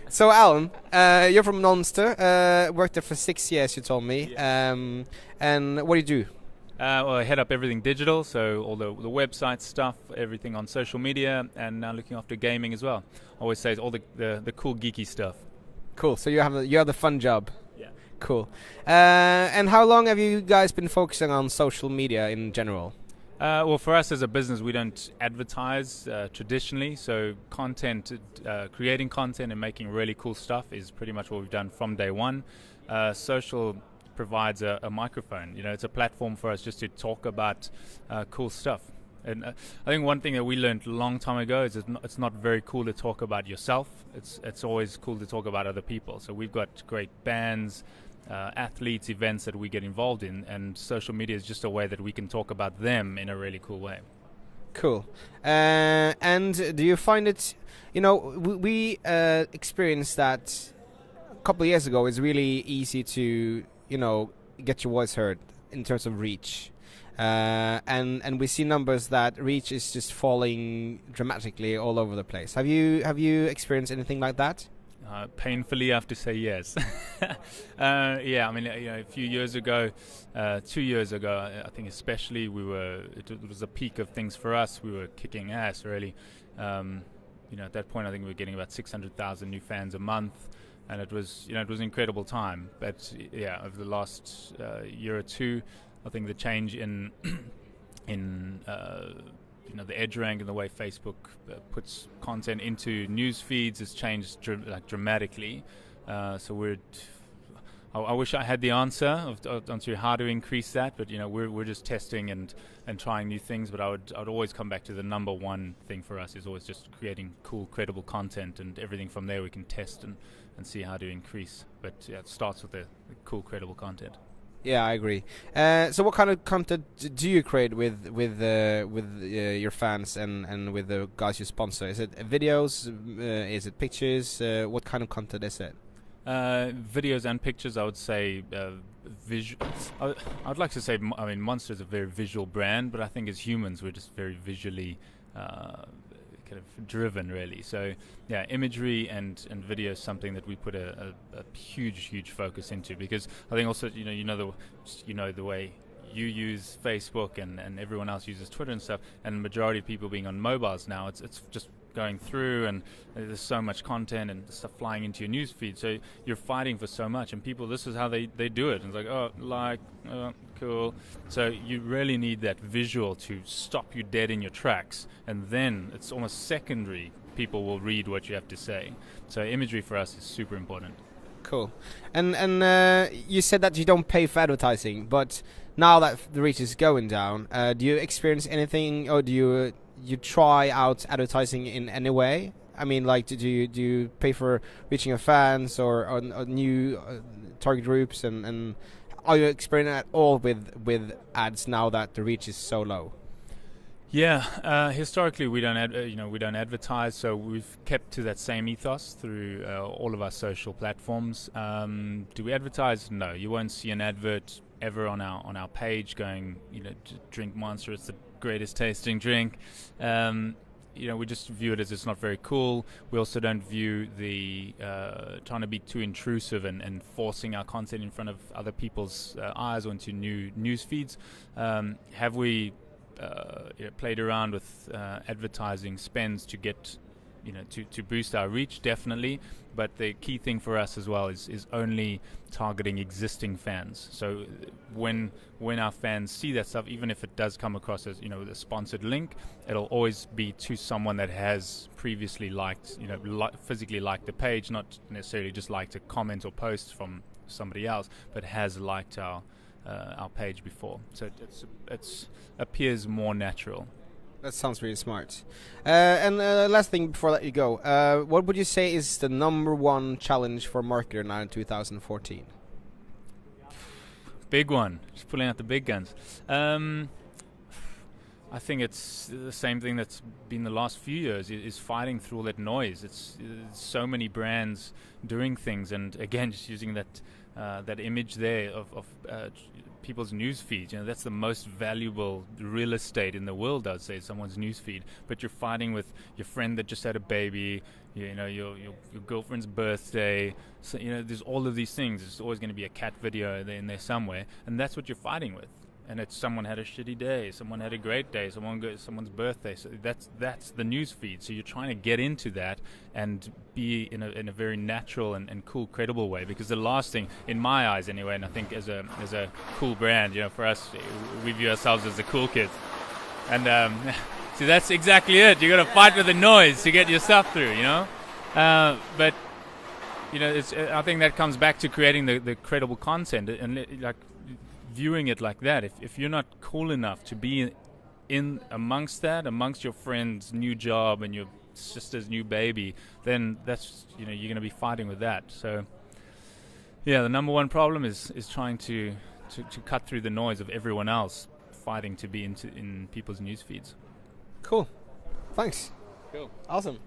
So, Alan, you're from Nonster. Worked there for 6 years, you told me. Yes. And what do you do? Well, I head up everything digital, so all the website stuff, everything on social media, and now looking after gaming as well. I always say it's all the cool geeky stuff. Cool. So you have the fun job. Yeah. Cool. And how long have you guys been focusing on social media in general? Well, for us as a business, we don't advertise traditionally, so creating content and making really cool stuff is pretty much what we've done from day one. Social provides a microphone. It's a platform for us just to talk about cool stuff. And I think one thing that we learned a long time ago is it's not very cool to talk about yourself. It's always cool to talk about other people. So we've got great bands, athletes, events that we get involved in, and social media is just a way that we can talk about them in a really cool way. Cool. And do you find it? We experienced that a couple of years ago. It's really easy to get your voice heard in terms of reach. And we see numbers that reach is just falling dramatically all over the place. Have you experienced anything like that? Painfully, I have to say yes. Yeah, I mean, a few years ago, 2 years ago, I think especially, it was a peak of things for us. We were kicking ass, really. At that point, I think we were getting about 600,000 new fans a month. And it was an incredible time. But yeah, over the last year or two, I think the change in the EdgeRank and the way Facebook puts content into news feeds has changed dramatically. So I wish I had the answer onto how to increase that, but we're just testing and trying new things. But I'd always come back to the number one thing for us is always just creating cool, credible content, and everything from there we can test and see how to increase. But yeah, it starts with the cool, credible content. Yeah, I agree. So, what kind of content do you create with your fans and with the guys you sponsor? Is it videos? Is it pictures? What kind of content is it? Videos and pictures, I would say. Visual. I'd like to say. I mean, Monster is a very visual brand, but I think as humans, we're just very visually kind of driven, really. So yeah, imagery and video is something that we put a huge focus into, because I think also the way you use Facebook and everyone else uses Twitter and stuff, and the majority of people being on mobiles now, it's just going through, and there's so much content and stuff flying into your news feed, so you're fighting for so much, and people, this is how they do it, and it's like, cool. So you really need that visual to stop you dead in your tracks, and then it's almost secondary. People will read what you have to say. So imagery for us is super important. Cool. And you said that you don't pay for advertising, but now that the reach is going down, do you experience anything, or do you try out advertising in any way? I mean, like, do you pay for reaching your fans or new target groups, and are you experiencing at all with ads now that the reach is so low? Yeah, historically we don't advertise, so we've kept to that same ethos through all of our social platforms. Do we advertise? No, you won't see an advert ever on our page going, drink Monster, it's the greatest tasting drink. We just view it as it's not very cool. We also don't view the trying to be too intrusive and forcing our content in front of other people's eyes or into new news feeds. Have we played around with advertising spends to get to boost our reach? Definitely, but the key thing for us as well is only targeting existing fans. So when our fans see that stuff, even if it does come across as a sponsored link, it'll always be to someone that has previously liked physically liked the page, not necessarily just liked a comment or post from somebody else, but has liked our page before, so it appears more natural. That sounds really smart. And last thing before I let you go, what would you say is the number one challenge for a marketer now in 2014? Big one, just pulling out the big guns. I think it's the same thing that's been the last few years, is fighting through all that noise. It's so many brands doing things, and again, just using that image there of people's news feeds. That's the most valuable real estate in the world, I'd say, someone's news feed. But you're fighting with your friend that just had a baby, your girlfriend's birthday. So there's all of these things. There's always going to be a cat video in there somewhere, and that's what you're fighting with. And it's someone had a shitty day, someone had a great day, someone's birthday. So that's the news feed. So you're trying to get into that and be in a very natural and cool, credible way. Because the last thing, in my eyes anyway, and I think as a cool brand, for us, we view ourselves as the cool kids. And see, that's exactly it. You got to fight with the noise to get your stuff through. But I think that comes back to creating the credible content and viewing it like that. If you're not cool enough to be in amongst your friend's new job and your sister's new baby, then that's you're going to be fighting with that. So yeah, the number one problem is trying to cut through the noise of everyone else fighting to be in people's news feeds. Cool. Thanks. Cool. Awesome.